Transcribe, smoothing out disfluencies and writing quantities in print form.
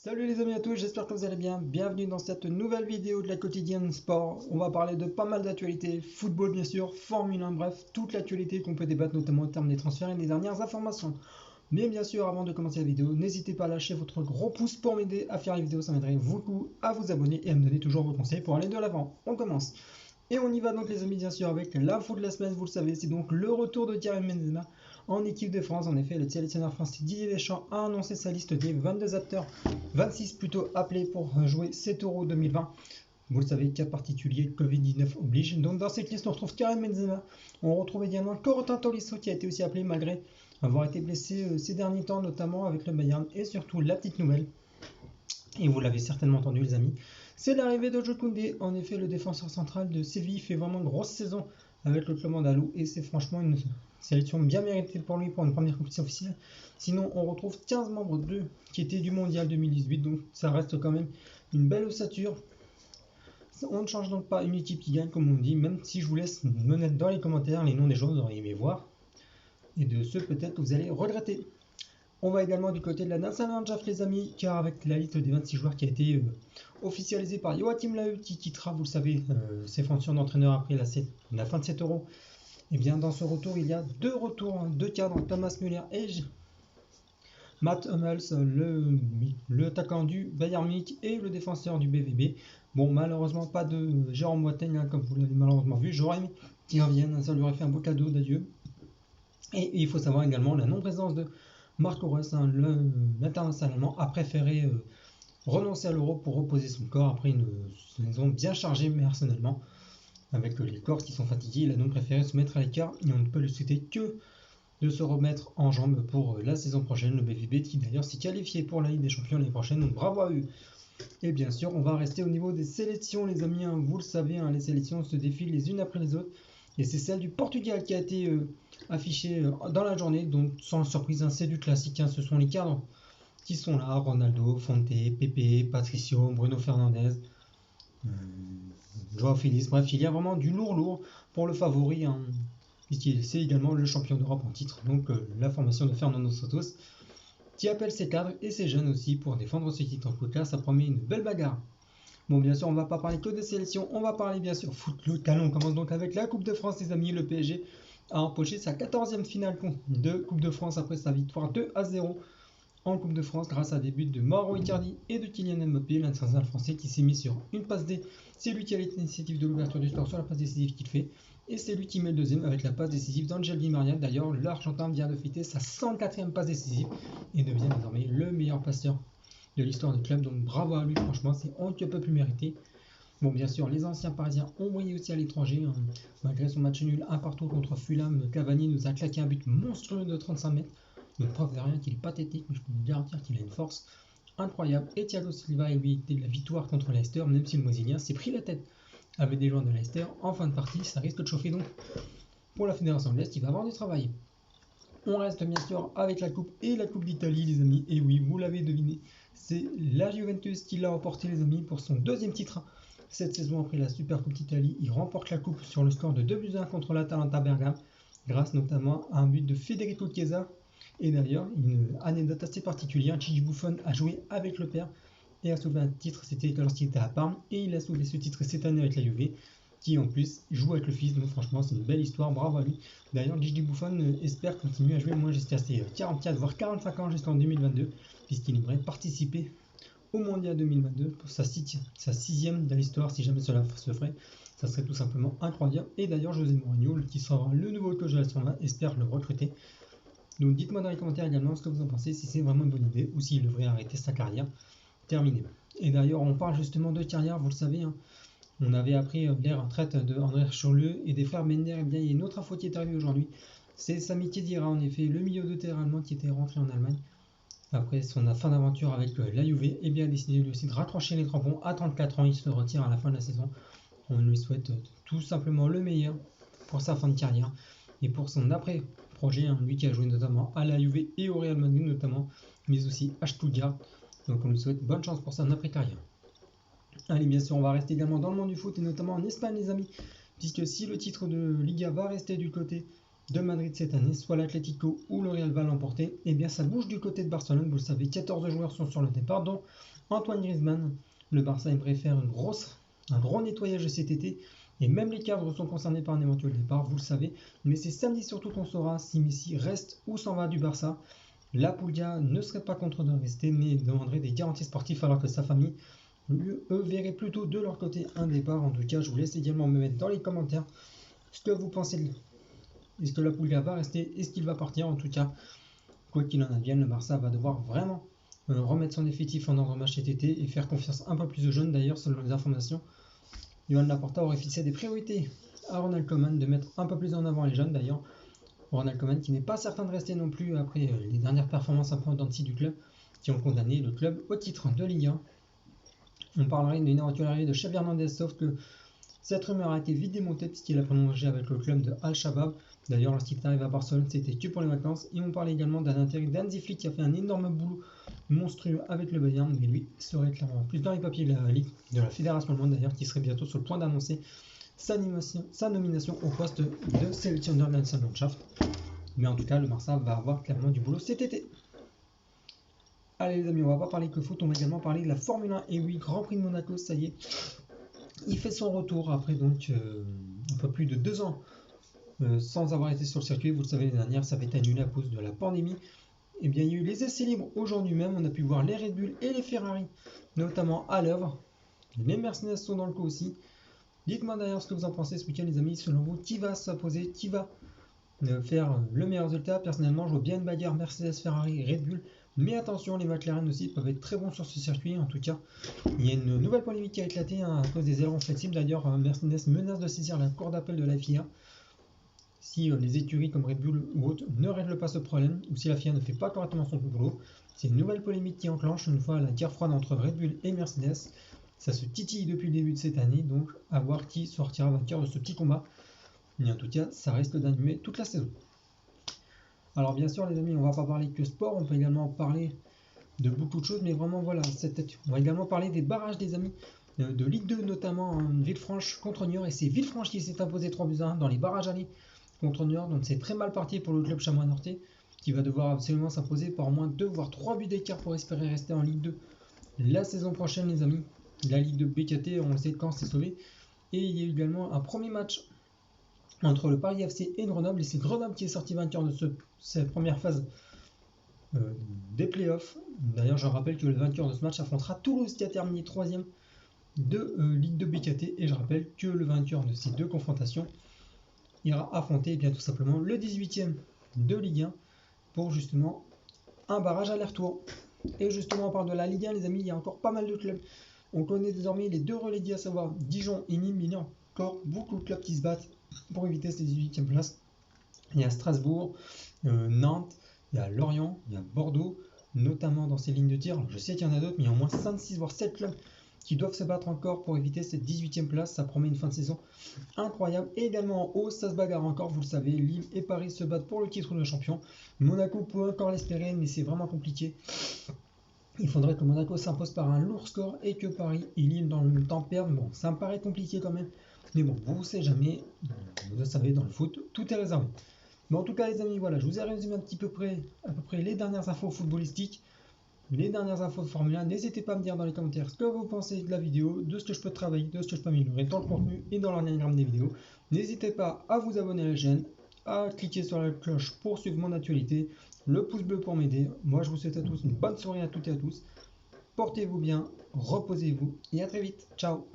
Salut les amis à tous, j'espère que vous allez bien. Bienvenue dans cette nouvelle vidéo de la quotidienne sport. On va parler de pas mal d'actualités, football bien sûr, Formule 1, bref, toute l'actualité qu'on peut débattre notamment en termes des transferts et des dernières informations. Mais bien sûr, avant de commencer la vidéo, n'hésitez pas à lâcher votre gros pouce pour m'aider à faire les vidéos, ça m'aiderait beaucoup à vous abonner et à me donner toujours vos conseils pour aller de l'avant. On commence. Et on y va donc les amis bien sûr avec l'info de la semaine, vous le savez, c'est donc le retour de Karim Benzema en équipe de France. En effet, le sélectionneur français Didier Deschamps a annoncé sa liste des 22 acteurs, 26 plutôt appelés pour jouer cet Euro 2020. Vous le savez, cas particulier, Covid-19 oblige. Donc dans cette liste, on retrouve Karim Benzema. On retrouve également Corentin Tolisso qui a été aussi appelé malgré avoir été blessé ces derniers temps, notamment avec le Bayern. Et surtout, la petite nouvelle, et vous l'avez certainement entendu les amis, c'est l'arrivée de Jules Koundé. En effet, le défenseur central de Séville fait vraiment une grosse saison avec le club andalou et c'est franchement une sélection bien méritée pour lui pour une première compétition officielle. Sinon, on retrouve 15 membres qui étaient du mondial 2018, donc ça reste quand même une belle ossature. On ne change donc pas une équipe qui gagne comme on dit, même si je vous laisse me mettre dans les commentaires les noms des joueurs que vous auriez aimé voir et de ceux peut-être que vous allez regretter. On va également du côté de la Nationalmannschaft les amis, car avec la liste des 26 joueurs qui a été officialisée par Joachim Löw, qui quittera, vous le savez, ses fonctions d'entraîneur après la fin de cet Euro, et bien dans ce retour, il y a deux retours, deux cadres, Thomas Müller et Matt Hummels, le attaquant du Bayern Munich et le défenseur du BVB. Bon, malheureusement, pas de Jérôme Boateng, hein, comme vous l'avez malheureusement vu. J'aurais aimé qu'il revienne, ça lui aurait fait un beau cadeau d'adieu. Et il faut savoir également la non-présence de Marco Reus, hein, l'international allemand, a préféré renoncer à l'Euro pour reposer son corps après une saison bien chargée personnellement. Avec les corps qui sont fatigués, il a donc préféré se mettre à l'écart et on ne peut lui souhaiter que de se remettre en jambes pour la saison prochaine. Le BVB qui d'ailleurs s'est qualifié pour la Ligue des Champions l'année prochaine, donc bravo à eux. Et bien sûr, on va rester au niveau des sélections les amis, hein, vous le savez, hein, les sélections se défilent les unes après les autres. Et c'est celle du Portugal qui a été affichée dans la journée, donc sans surprise, hein, c'est du classique, hein, ce sont les cadres qui sont là, Ronaldo, Fonte, Pepe, Patricio, Bruno Fernandes, Joao Félix, bref, il y a vraiment du lourd pour le favori, hein, puisqu'il c'est également le champion d'Europe en titre, donc la formation de Fernando Santos, qui appelle ses cadres et ses jeunes aussi pour défendre ce titre. En tout cas, ça promet une belle bagarre. Bon, bien sûr, on va pas parler que des sélections, on va parler bien sûr foot local. On commence donc avec la Coupe de France, les amis. Le PSG a empoché sa 14e finale de Coupe de France après sa victoire 2-0 en Coupe de France grâce à des buts de Mauro Icardi et de Kylian Mbappé, l'international français qui s'est mis sur une passe D. C'est lui qui a l'initiative de l'ouverture du score sur la passe décisive qu'il fait. Et c'est lui qui met le deuxième avec la passe décisive d'Angel Di Maria. D'ailleurs, l'Argentin vient de fêter sa 104e passe décisive et devient désormais le meilleur passeur de l'histoire du club. Donc bravo à lui, franchement, c'est on ne peut plus mériter. Bon, bien sûr, les anciens parisiens ont brillé aussi à l'étranger. Hein. Malgré son match nul 1-1 contre Fulham, Cavani nous a claqué un but monstrueux de 35 mètres. Donc preuve de rien qu'il est pathétique, mais je peux vous garantir qu'il a une force incroyable. Et Thiago Silva, lui, était de la victoire contre Leicester, même si le Brésilien s'est pris la tête avec des joueurs de Leicester en fin de partie. Ça risque de chauffer donc pour la Fédération de l'Est, il va avoir du travail. On reste bien sûr avec la Coupe et la Coupe d'Italie, les amis. Et oui, vous l'avez deviné, c'est la Juventus qui l'a remporté, les amis, pour son deuxième titre. Cette saison, après la Super Coupe d'Italie, il remporte la Coupe sur le score de 2-1 contre l'Atalanta Bergame, grâce notamment à un but de Federico Chiesa. Et d'ailleurs, une anecdote assez particulière, Gigi Buffon a joué avec le père et a soulevé un titre, c'était lorsqu'il était à Parme, et il a soulevé ce titre cette année avec la Juve, qui en plus joue avec le fils, donc franchement c'est une belle histoire, bravo à lui. D'ailleurs, Gigi Buffon espère continuer à jouer, moi j'espère c'est 44 voire 45 ans jusqu'en 2022, puisqu'il aimerait participer au Mondial 2022 pour sa sixième de l'histoire, si jamais cela se ferait, ça serait tout simplement incroyable. Et d'ailleurs, José Mourinho, qui sera le nouveau coach de la Formule 1, espère le recruter. Donc dites-moi dans les commentaires également ce que vous en pensez, si c'est vraiment une bonne idée ou s'il devrait arrêter sa carrière terminée. Et d'ailleurs, on parle justement de carrière, vous le savez, hein, on avait appris les retraites de André Schurrle et des frères Bender. Et bien, il y a une autre info qui est arrivée aujourd'hui, c'est Sami Khedira, en effet, le milieu de terrain allemand qui était rentré en Allemagne après son fin d'aventure avec la Juve, et bien a décidé lui aussi de raccrocher les crampons à 34 ans, il se retire à la fin de la saison. On lui souhaite tout simplement le meilleur pour sa fin de carrière et pour son après-projet, hein, lui qui a joué notamment à la Juve et au Real Madrid notamment, mais aussi à Stuttgart. Donc on lui souhaite bonne chance pour son après-carrière. Allez, bien sûr, on va rester également dans le monde du foot et notamment en Espagne, les amis, puisque si le titre de Liga va rester du côté de Madrid cette année, soit l'Atlético ou le Real va l'emporter. Et bien ça bouge du côté de Barcelone, vous le savez, 14 joueurs sont sur le départ, dont Antoine Griezmann. Le Barça aimerait faire un gros nettoyage cet été. Et même les cadres sont concernés par un éventuel départ, vous le savez. Mais c'est samedi surtout qu'on saura si Messi reste ou s'en va du Barça. La Puglia ne serait pas contre de rester, mais demanderait des garanties sportives alors que sa famille, eux, verraient plutôt de leur côté un départ. En tout cas, je vous laisse également me mettre dans les commentaires ce que vous pensez de... Est-ce que la Puglia va rester? Est-ce qu'il va partir? En tout cas, quoi qu'il en advienne, le Barça va devoir vraiment remettre son effectif en ordre match cet été et faire confiance un peu plus aux jeunes. D'ailleurs, selon les informations, Joan Laporta aurait fixé des priorités à Ronald Koeman de mettre un peu plus en avant les jeunes. D'ailleurs, Ronald Koeman qui n'est pas certain de rester non plus après les dernières performances un peu en dents de scie du club qui ont condamné le club au titre de Ligue 1. On parlerait d'une éventuelle arrivée de Xavi Hernandez, sauf que cette rumeur a été vite démontée puisqu'il a prolongé avec le club de Al-Shabaab. D'ailleurs, lorsqu'il est arrivé à Barcelone, c'était que pour les vacances. Et on parlait également d'un intérim d'Hansi Flick qui a fait un énorme boulot monstrueux avec le Bayern, mais lui serait clairement plus dans les papiers de la Ligue, de la Fédération allemande d'ailleurs, qui serait bientôt sur le point d'annoncer sa nomination au poste de sélectionneur de la Nationalmannschaft. Mais en tout cas, le Barça va avoir clairement du boulot cet été. Allez les amis, on va pas parler que foot, on va également parler de la Formule 1. Et oui, Grand Prix de Monaco, ça y est, il fait son retour après donc un peu plus de 2 ans sans avoir été sur le circuit. Vous le savez, l'année dernière, ça avait été annulé à cause de la pandémie. Et bien, il y a eu les essais libres aujourd'hui même. On a pu voir les Red Bull et les Ferrari, notamment à l'œuvre. Les Mercedes sont dans le coup aussi. Dites-moi d'ailleurs ce que vous en pensez ce week-end, les amis. Selon vous, qui va s'imposer, qui va faire le meilleur résultat? Personnellement, je vois bien une bagarre Mercedes, Ferrari, Red Bull. Mais attention, les McLaren aussi peuvent être très bons sur ce circuit. En tout cas, il y a une nouvelle polémique qui a éclaté à cause des ailerons flexibles. D'ailleurs, Mercedes menace de saisir la cour d'appel de la FIA si les écuries comme Red Bull ou autres ne règlent pas ce problème, ou si la FIA ne fait pas correctement son boulot. C'est une nouvelle polémique qui enclenche une fois la guerre froide entre Red Bull et Mercedes. Ça se titille depuis le début de cette année, donc à voir qui sortira vainqueur de ce petit combat. Mais en tout cas, ça risque d'animer toute la saison. Alors bien sûr les amis, on va pas parler que sport, on peut également parler de beaucoup de choses, mais vraiment voilà, on va également parler des barrages des amis, de Ligue 2 notamment en Villefranche contre Niort, et c'est Villefranche qui s'est imposé 3-1 dans les barrages allés contre Niort, donc c'est très mal parti pour le club chamois-niortais, qui va devoir absolument s'imposer par au moins 2 voire 3 buts d'écart pour espérer rester en Ligue 2 la saison prochaine les amis. La Ligue 2 BKT, on le sait quand c'est sauvé, et il y a eu également un premier match entre le Paris FC et Grenoble, et c'est Grenoble qui est sorti vainqueur de cette première phase des playoffs. D'ailleurs, je rappelle que le vainqueur de ce match affrontera Toulouse qui a terminé 3ème de Ligue 2 BKT, et je rappelle que le vainqueur de ces deux confrontations ira affronter bien tout simplement le 18ème de Ligue 1 pour justement un barrage aller-retour. Et justement, on parle de la Ligue 1 les amis, il y a encore pas mal de clubs. On connaît désormais les deux relégués, à savoir Dijon et Nîmes, mais il y a encore beaucoup de clubs qui se battent pour éviter ces 18e places. Il y a Strasbourg, Nantes, il y a Lorient, il y a Bordeaux, notamment dans ces lignes de tir. Alors, je sais qu'il y en a d'autres, mais il y a au moins 5, 6 voire 7 clubs qui doivent se battre encore pour éviter cette 18e place. Ça promet une fin de saison incroyable. Et également en haut, ça se bagarre encore, vous le savez, Lille et Paris se battent pour le titre de champion. Monaco peut encore l'espérer, mais c'est vraiment compliqué. Il faudrait que Monaco s'impose par un lourd score et que Paris et Lille dans le même temps perdent. Bon, ça me paraît compliqué quand même. Mais bon, vous ne savez jamais, vous le savez, dans le foot, tout est réservé. Mais en tout cas les amis, voilà, je vous ai résumé un petit peu à peu près les dernières infos footballistiques, les dernières infos de Formule 1. N'hésitez pas à me dire dans les commentaires ce que vous pensez de la vidéo, de ce que je peux travailler, de ce que je peux améliorer dans le contenu et dans l'organigramme des vidéos. N'hésitez pas à vous abonner à la chaîne, à cliquer sur la cloche pour suivre mon actualité, le pouce bleu pour m'aider. Moi je vous souhaite à tous une bonne soirée à toutes et à tous. Portez-vous bien, reposez-vous et à très vite. Ciao.